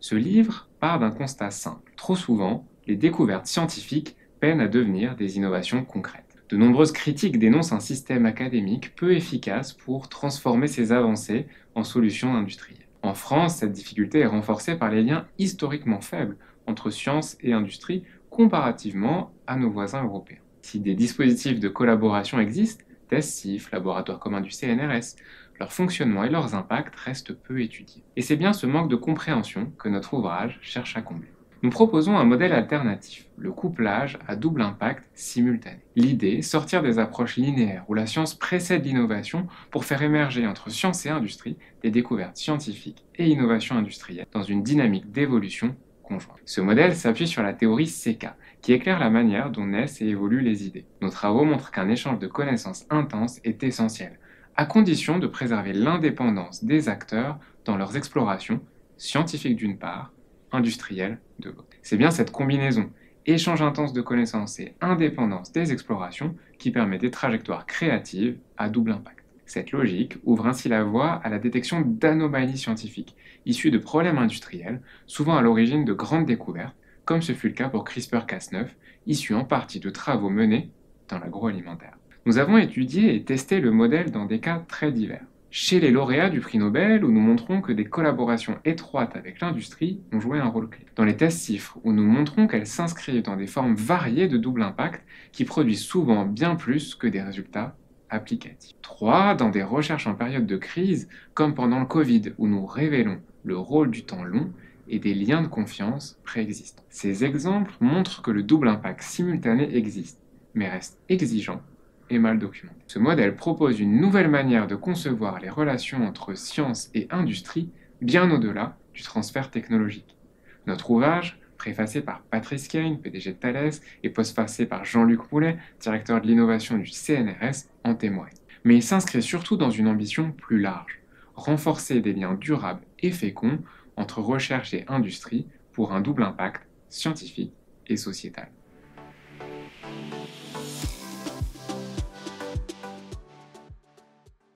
Ce livre part d'un constat simple. Trop souvent, les découvertes scientifiques peinent à devenir des innovations concrètes. De nombreuses critiques dénoncent un système académique peu efficace pour transformer ces avancées en solutions industrielles. En France, cette difficulté est renforcée par les liens historiquement faibles entre science et industrie comparativement à nos voisins européens. Si des dispositifs de collaboration existent, tests CIF, laboratoire commun du CNRS, leur fonctionnement et leurs impacts restent peu étudiés. Et c'est bien ce manque de compréhension que notre ouvrage cherche à combler. Nous proposons un modèle alternatif, le couplage à double impact simultané. L'idée, sortir des approches linéaires où la science précède l'innovation pour faire émerger entre science et industrie des découvertes scientifiques et innovations industrielles dans une dynamique d'évolution conjointe. Ce modèle s'appuie sur la théorie CK, qui éclaire la manière dont naissent et évoluent les idées. Nos travaux montrent qu'un échange de connaissances intense est essentiel, à condition de préserver l'indépendance des acteurs dans leurs explorations, scientifiques d'une part, industrielles de l'autre. C'est bien cette combinaison, échange intense de connaissances et indépendance des explorations, qui permet des trajectoires créatives à double impact. Cette logique ouvre ainsi la voie à la détection d'anomalies scientifiques, issues de problèmes industriels, souvent à l'origine de grandes découvertes, comme ce fut le cas pour CRISPR-Cas9, issu en partie de travaux menés dans l'agroalimentaire. Nous avons étudié et testé le modèle dans des cas très divers. Chez les lauréats du prix Nobel, où nous montrons que des collaborations étroites avec l'industrie ont joué un rôle clé. Dans les tests CIFRE, où nous montrons qu'elles s'inscrivent dans des formes variées de double impact qui produisent souvent bien plus que des résultats applicatifs. 3. Dans des recherches en période de crise, comme pendant le Covid, où nous révélons le rôle du temps long et des liens de confiance préexistants. Ces exemples montrent que le double impact simultané existe, mais reste exigeant et mal documenté. Ce modèle propose une nouvelle manière de concevoir les relations entre science et industrie, bien au-delà du transfert technologique. Notre ouvrage, préfacé par Patrice Kane, PDG de Thales, et postfacé par Jean-Luc Moulet, directeur de l'innovation du CNRS, en témoigne. Mais il s'inscrit surtout dans une ambition plus large, renforcer des liens durables et féconds entre recherche et industrie pour un double impact scientifique et sociétal.